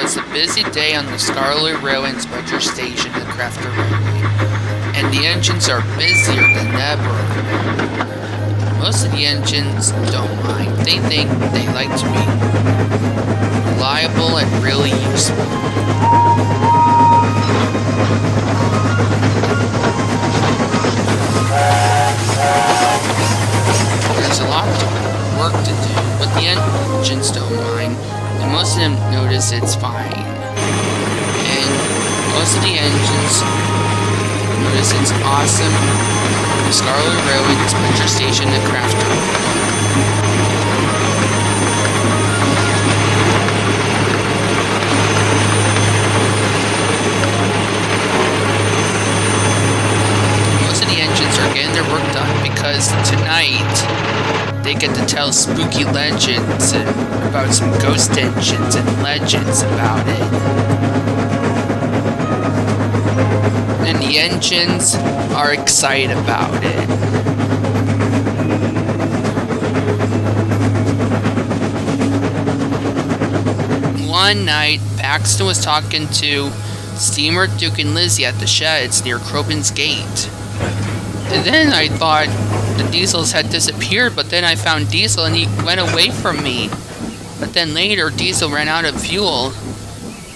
It's a busy day on the Scarlet Railway Inspection Station at Crafter Railway, and the engines are busier than ever. Most of the engines don't mind. They think they like to be reliable and really useful. There's a lot of work to do, but the engines don't mind, and most of them notice it's fine. And most of the engines notice it's awesome. The Scarlet Railway Inspection Station at Crafter. Are getting their work done because tonight they get to tell spooky legends about some ghost engines and legends about it. And the engines are excited about it. One night, Paxton was talking to Steamer, Duke, and Lizzy at the sheds near Crovans Gate. And then I thought the Diesels had disappeared, but then I found Diesel and he went away from me. But then later, Diesel ran out of fuel.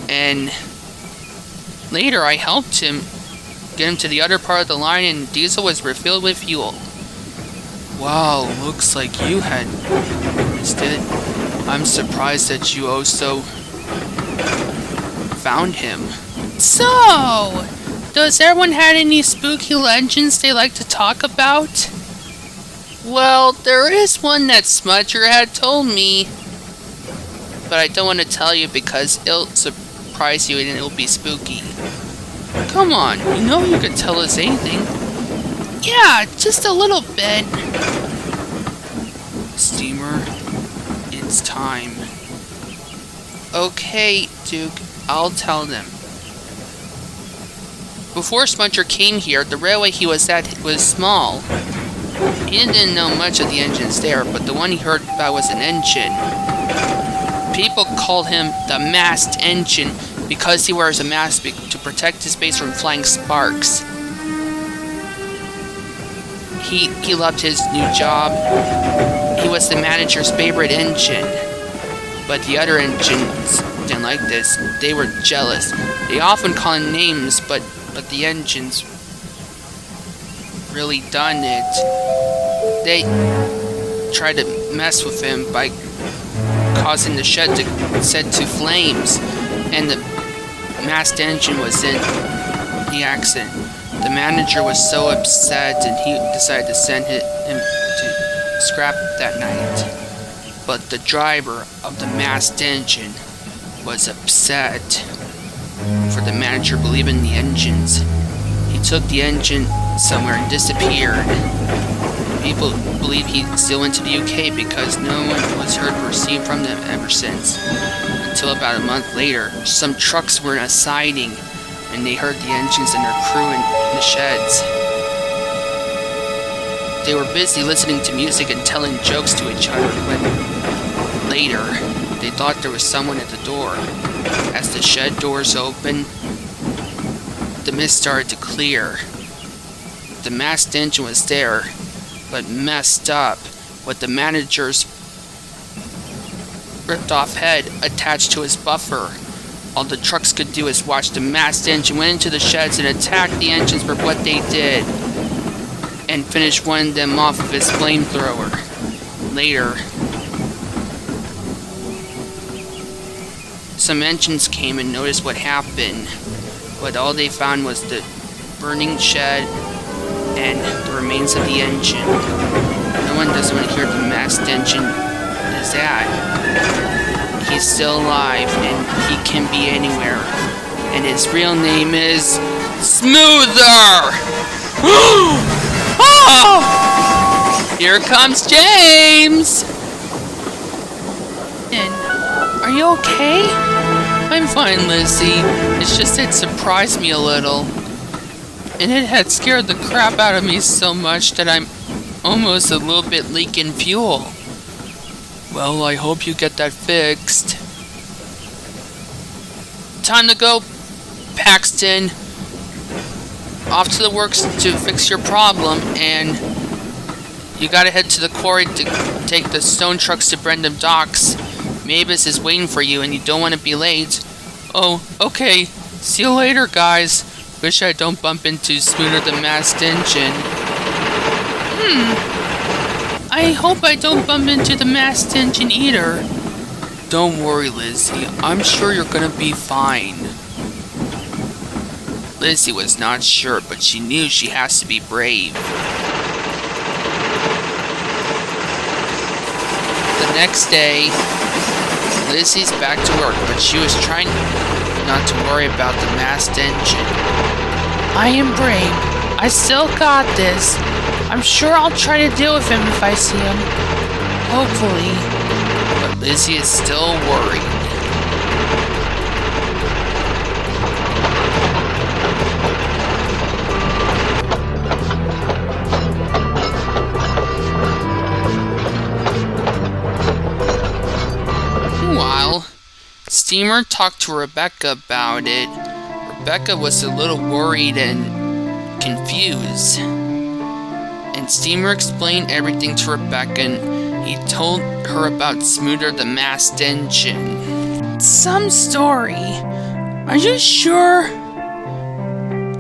And later, I helped him get him to the other part of the line, and Diesel was refilled with fuel. Wow, looks like you had noticed it. I'm surprised that you also found him. So, does everyone have any spooky legends they like to talk about? Well, there is one that Smudger had told me, but I don't want to tell you because it'll surprise you and it'll be spooky. Come on, you know you could tell us anything. Yeah, just a little bit. Steamer, it's time. Okay, Duke, I'll tell them. Before Smudger came here, the railway he was at was small. He didn't know much of the engines there, but the one he heard about was an engine. People called him the masked engine because he wears a mask to protect his base from flying sparks. He loved his new job. He was the manager's favorite engine. But the other engines didn't like this. They were jealous. They often called him names, but the engines really done it. They tried to mess with him by causing the shed to set to flames, and the masked engine was in the accident. The manager was so upset, and he decided to send him to scrap that night. But the driver of the masked engine was upset, for the manager believed in the engines. He took the engine somewhere and disappeared. People believe he still went to the UK because no one was heard or seen from them ever since. Until about a month later, some trucks were in a siding and they heard the engines and their crew in the sheds. They were busy listening to music and telling jokes to each other when later they thought there was someone at the door. As the shed doors opened, the mist started to clear. The masked engine was there, but messed up, with the manager's ripped off head attached to his buffer. All the trucks could do is watch the masked engine went into the sheds and attack the engines for what they did, and finish one of them off with his flamethrower. Later, some engines came and noticed what happened, but all they found was the burning shed and the remains of the engine. No one doesn't want to hear the masked engine is at. He's still alive and he can be anywhere. And his real name is Smoother! Oh! Here comes James! And are you okay? I'm fine, Lizzy. It's just it surprised me a little. And it had scared the crap out of me so much that I'm almost a little bit leaking fuel. Well, I hope you get that fixed. time to go, Paxton. Off to the works to fix your problem, and you gotta head to the quarry to take the stone trucks to Brendam Docks. Mavis is waiting for you, and you don't want to be late. Oh, okay. See you later, guys. Wish I don't bump into Spooner the Masked Engine. I hope I don't bump into the Masked Engine either. Don't worry, Lizzy. I'm sure you're gonna be fine. Lizzy was not sure, but she knew she has to be brave. The next day, Lizzy's back to work, but she was trying not to worry about the Masked Engine. I am brave. I still got this. I'm sure I'll try to deal with him if I see him. Hopefully. But Lizzy is still worried. Meanwhile, Steamer talked to Rebecca about it. Rebecca was a little worried and confused. And Steamer explained everything to Rebecca, and he told her about Smooter the Masked Engine. Some story. Are you sure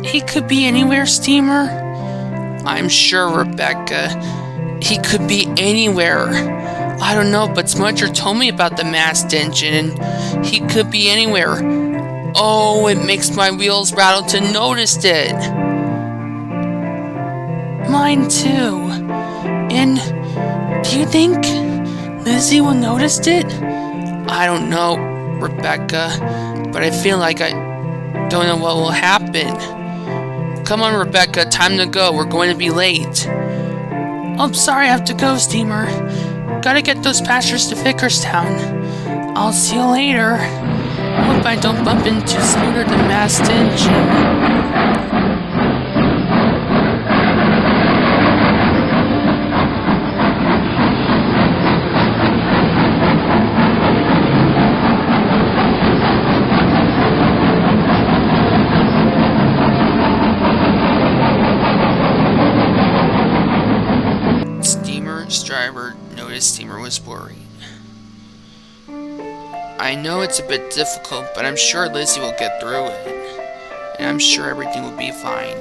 he could be anywhere, Steamer? I'm sure, Rebecca. He could be anywhere. I don't know, but Smudger told me about the Masked Engine, and he could be anywhere. Oh, it makes my wheels rattle to notice it. Mine too. And do you think Lizzy will notice it? I don't know, Rebecca, but I feel like I don't know what will happen. Come on, Rebecca, time to go. We're going to be late. I'm sorry I have to go, Steamer. Gotta get those pastures to Vickerstown. I'll see you later. Hope I don't bump into Smooter the Masked Engine. Steamer's driver noticed Steamer was worried. I know it's a bit difficult, but I'm sure Lizzy will get through it. And I'm sure everything will be fine.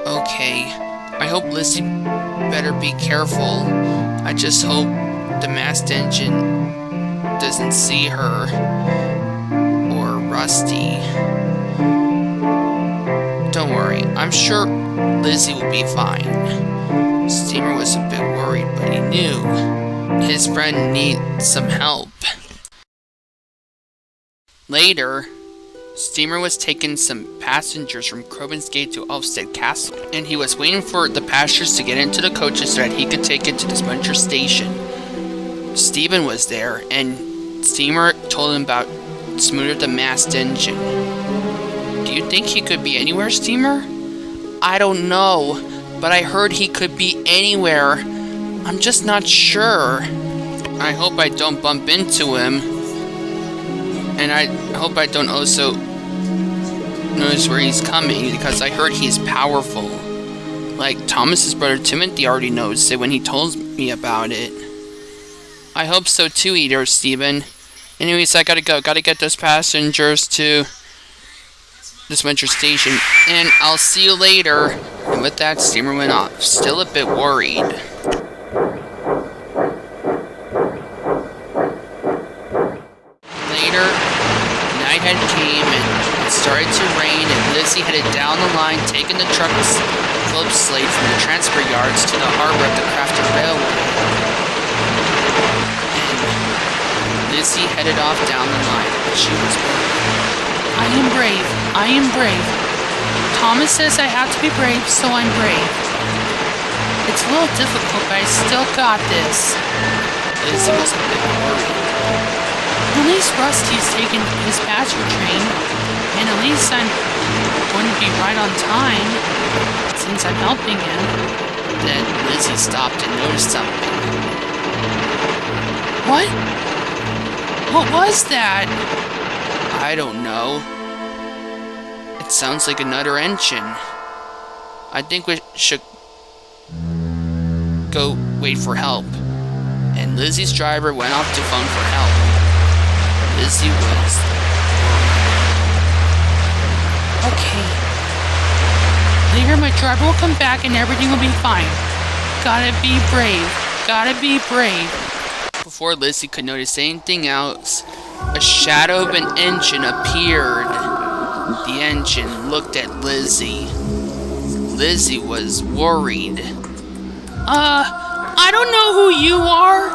Okay, I hope Lizzy better be careful. I just hope the Masked Engine doesn't see her. Or Rusty. Don't worry, I'm sure Lizzy will be fine. Steamer was a bit worried, but he knew his friend needs some help. Later, Steamer was taking some passengers from Crovans Gate to Elfstead Castle, and he was waiting for the passengers to get into the coaches so that he could take it to the Spencer station. Stephen was there, and Steamer told him about Smooter the Masked Engine. Do you think he could be anywhere, Steamer? I don't know, but I heard he could be anywhere. I'm just not sure. I hope I don't bump into him. And I hope I don't also notice where he's coming, because I heard he's powerful. Like Thomas's brother Timothy already knows it when he told me about it. I hope so too, Eater Steven. Anyways, I gotta go. Gotta get those passengers to this winter station. And I'll see you later. And with that, Steamer went off, still a bit worried. Later, night had came and it started to rain, and Lizzy headed down the line, taking the truck's club slate from the transfer yards to the harbor at the Crafted Railway. And Lizzy headed off down the line, but she was worried. I am brave. I am brave. Thomas says I have to be brave, so I'm brave. It's a little difficult, but I still got this. Lizzy was a bit worried. At least Rusty's taken his passenger train, and at least I'm going to be right on time, since I'm helping him. Then Lizzy stopped and noticed something. What? What was that? I don't know. It sounds like another engine. I think we should go wait for help. And Lizzy's driver went off to phone for help. Lizzy was worried. Okay. Later my driver will come back and everything will be fine. Gotta be brave. Gotta be brave. Before Lizzy could notice anything else, a shadow of an engine appeared. The engine looked at Lizzy. Lizzy was worried. I don't know who you are,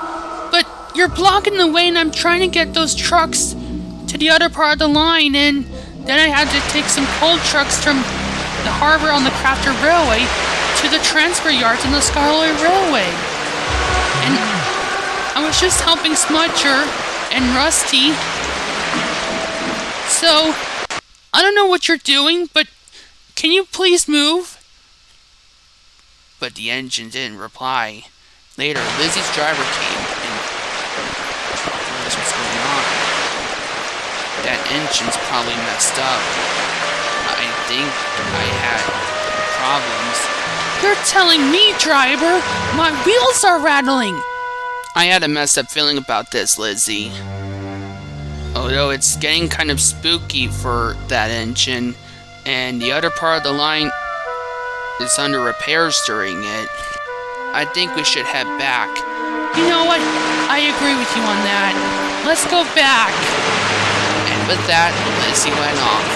but you're blocking the way and I'm trying to get those trucks to the other part of the line, and then I had to take some coal trucks from the harbor on the Crafter Railway to the transfer yards on the Scarlet Railway. And I was just helping Smudger and Rusty. So, I don't know what you're doing, but can you please move? But the engine didn't reply. Later, Lizzy's driver came and noticed what's going on. That engine's probably messed up. I think I had problems. You're telling me, driver? My wheels are rattling! I had a messed up feeling about this, Lizzy. Although it's getting kind of spooky for that engine, and the other part of the line is under repairs during it, I think we should head back. You know what? I agree with you on that. Let's go back. And with that, Lizzy went off,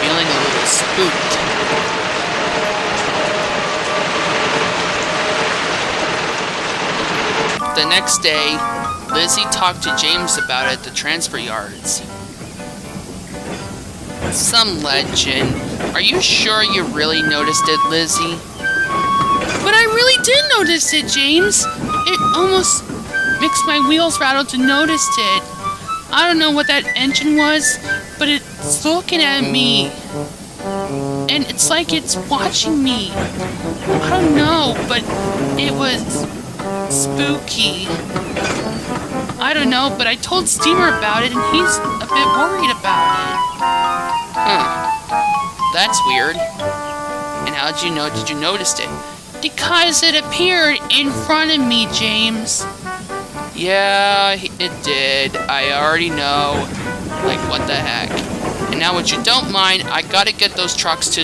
feeling a little spooked. The next day, Lizzy talked to James about it at the transfer yards. Some legend. Are you sure you really noticed it, Lizzy? But I really did notice it, James. It almost makes my wheels rattle to notice it. I don't know what that engine was, but it's looking at me. And it's like it's watching me. I don't know, but it was spooky. I don't know, but I told Steamer about it and he's a bit worried about it. That's weird. And how did you know? Did you notice it? Because it appeared in front of me, James. Yeah, it did. I already know. Like, what the heck. And now, what you don't mind, I gotta get those trucks to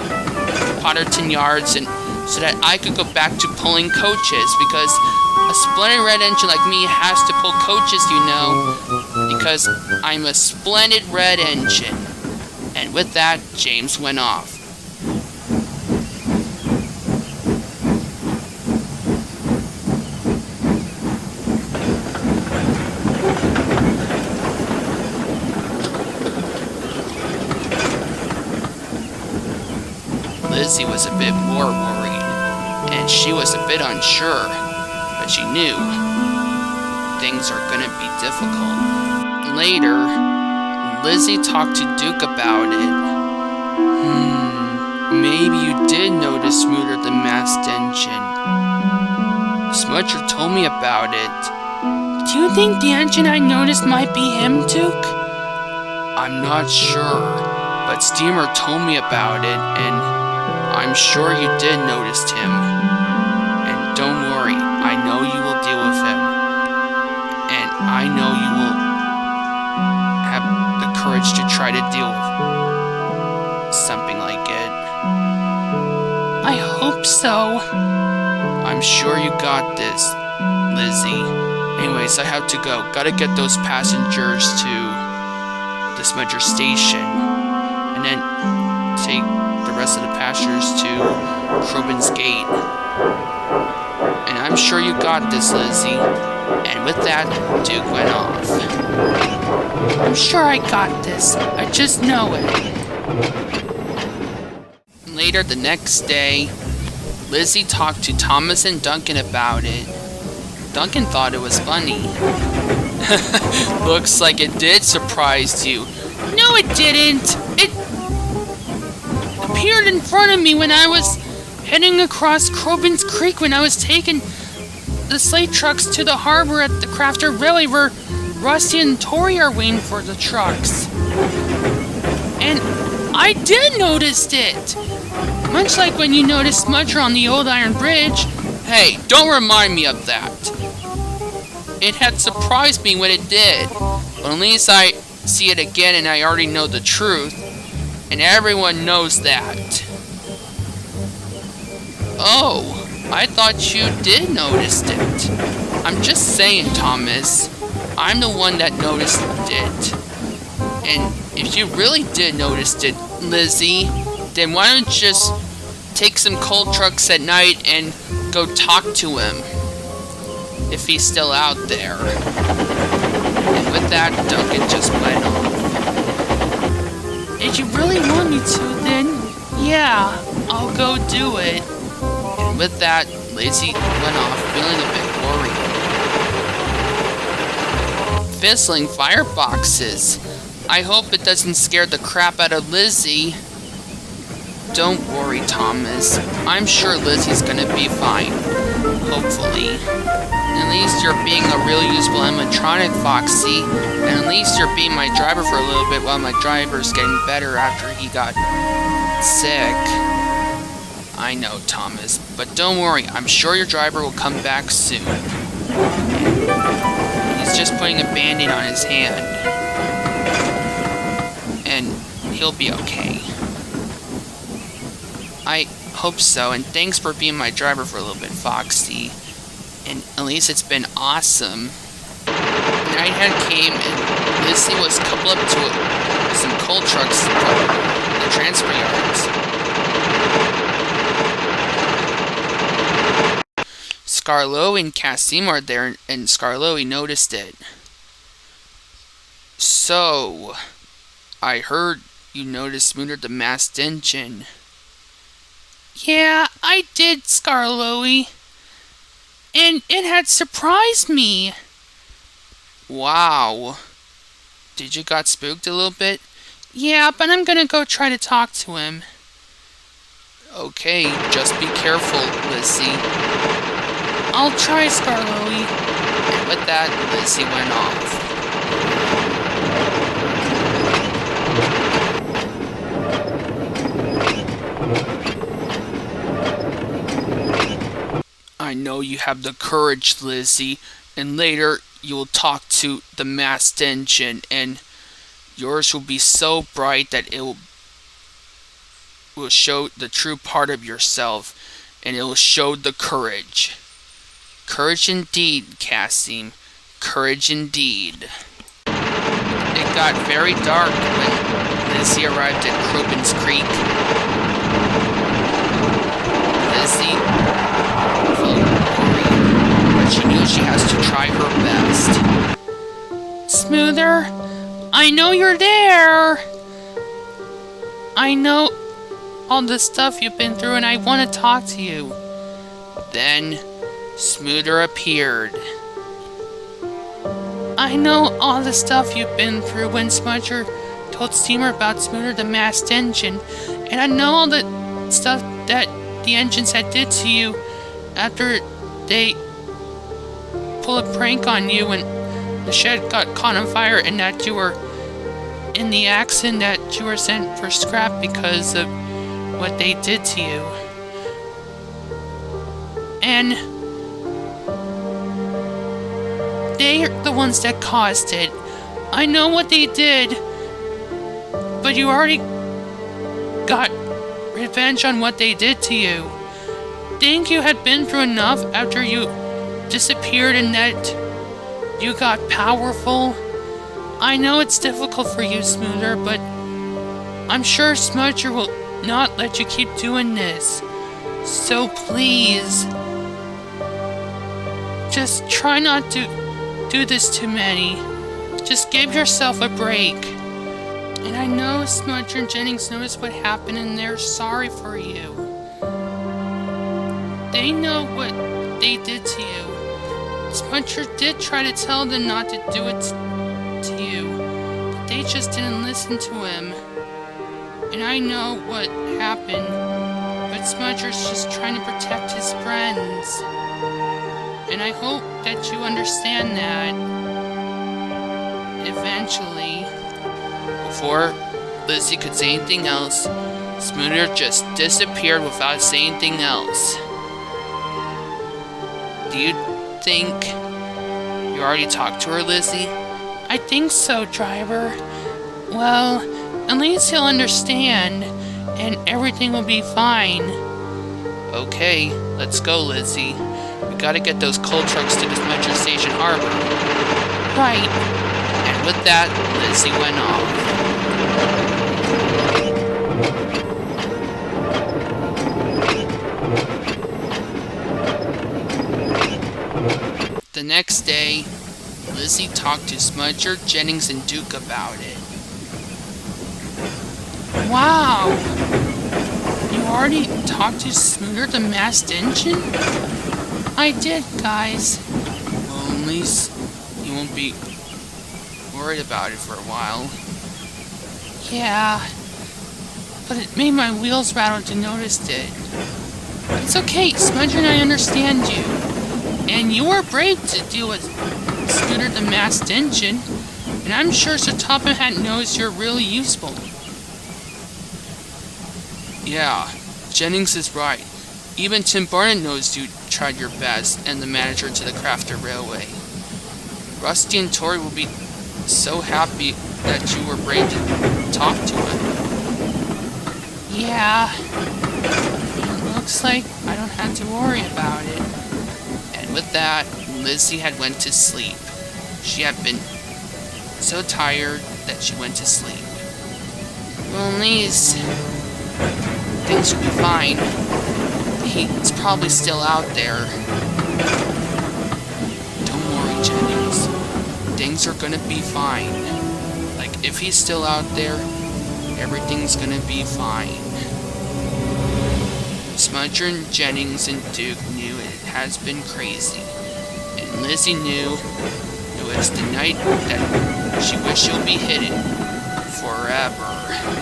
Potterton Yards and so that I could go back to pulling coaches, because a splendid red engine like me has to pull coaches, you know, because I'm a splendid red engine. And with that, James went off. Lizzy was a bit more worried, and she was a bit unsure, but she knew things are gonna be difficult. Later, Lizzy talked to Duke about it. Maybe you did notice smoother the masked engine. Smudger told me about it. Do you think the engine I noticed might be him, Duke? I'm not sure, but Steamer told me about it, and I'm sure you did notice him. And don't worry, I know you will deal with him. And I know you will have the courage to try to deal with something like it. I hope so. I'm sure you got this, Lizzy. Anyways, I have to go. Gotta get those passengers to the Smudger station. And then take the rest of the passengers to Crovans Gate. And I'm sure you got this, Lizzy. And with that, Duke went off. I'm sure I got this. I just know it. Later the next day, Lizzy talked to Thomas and Duncan about it. Duncan thought it was funny. Looks like it did surprise you. No, it didn't. It appeared in front of me when I was heading across Crovans Creek when I was taking the slate trucks to the harbor at the Crafter Railway where Rusty and Tori are waiting for the trucks. And I did notice it! Much like when you noticed Smudger on the old iron bridge. Hey, don't remind me of that. It had surprised me when it did. But at least I see it again and I already know the truth. And everyone knows that. Oh, I thought you did notice it. I'm just saying, Thomas. I'm the one that noticed it. And if you really did notice it, Lizzy, then why don't you just take some coal trucks at night and go talk to him. If he's still out there. And with that, Duncan just went off. If you really want me to, then yeah, I'll go do it. And with that, Lizzy went off, feeling a bit worried. Fizzling fireboxes. I hope it doesn't scare the crap out of Lizzy. Don't worry, Thomas. I'm sure Lizzy's gonna be fine. Hopefully. At least you're being a real useful animatronic, Foxy. And at least you're being my driver for a little bit while my driver's getting better after he got sick. I know, Thomas. But don't worry, I'm sure your driver will come back soon. He's just putting a band-aid on his hand. And he'll be okay. I hope so, and thanks for being my driver for a little bit, Foxy. And at least it's been awesome. Nighthead came and Lizzy was coupled up to some coal trucks from the transfer yards. Scarlo and Cassim are there, and Scarlo noticed it. So, I heard you noticed Smoother the masked engine. Yeah, I did, Scarloey. And it had surprised me. Wow. Did you got spooked a little bit? Yeah, but I'm gonna go try to talk to him. Okay, just be careful, Lizzy. I'll try, Scarloey. And with that, Lizzy went off. I know you have the courage, Lizzy, and later you will talk to the masked engine, and yours will be so bright that it will show the true part of yourself, and it will show the courage. Courage indeed, Cassim. Courage indeed. It got very dark when Lizzy arrived at Crovans Creek. Lizzy felt worried, but she knew she has to try her best. Smoother, I know you're there. I know all the stuff you've been through and I want to talk to you. Then, Smoother appeared. I know all the stuff you've been through when Smudger told Steamer about Smoother the masked engine, and I know all the stuff that the engines had did to you after they pulled a prank on you when the shed got caught on fire and that you were in the accident, that you were sent for scrap because of what they did to you. And they're the ones that caused it. I know what they did, but you already got revenge on what they did to you. Think you had been through enough after you disappeared and that you got powerful? I know it's difficult for you, Smoother, but I'm sure Smudger will not let you keep doing this. So please, just try not to do this to many. Just give yourself a break. And I know Smudger and Jennings noticed what happened and they're sorry for you. They know what they did to you. Smudger did try to tell them not to do it to you, but they just didn't listen to him. And I know what happened, but Smudger's just trying to protect his friends. And I hope that you understand that eventually. Before Lizzy could say anything else, Smoocher just disappeared without saying anything else. Do you think you already talked to her, Lizzy? I think so, driver. Well, at least he'll understand, and everything will be fine. Okay, let's go, Lizzy. We gotta get those coal trucks to this Metro Station Harbor. Right. And with that, Lizzy went off. The next day, Lizzy talked to Smudger, Jennings, and Duke about it. Wow! You already talked to Smoocher the masked engine? I did, guys. Well, at least you won't be worried about it for a while. Yeah, but it made my wheels rattle to notice it. It's okay, Smudger and I understand you. And you were brave to deal with Smoocher the masked engine, and I'm sure Sir Topham Hatt knows you're really useful. Yeah, Jennings is right. Even Tim Barnett knows you tried your best, and the manager to the Crafter Railway. Rusty and Tori will be so happy that you were brave to talk to him. Yeah, it looks like I don't have to worry about it. And with that, Lizzy had went to sleep. She had been so tired that she went to sleep. Well, at least things will be fine. He's probably still out there. Don't worry, Jennings. Things are gonna be fine. Like, if he's still out there, everything's gonna be fine. Smudger and Jennings and Duke knew it has been crazy. And Lizzy knew it was the night that she wished she'll be hidden forever.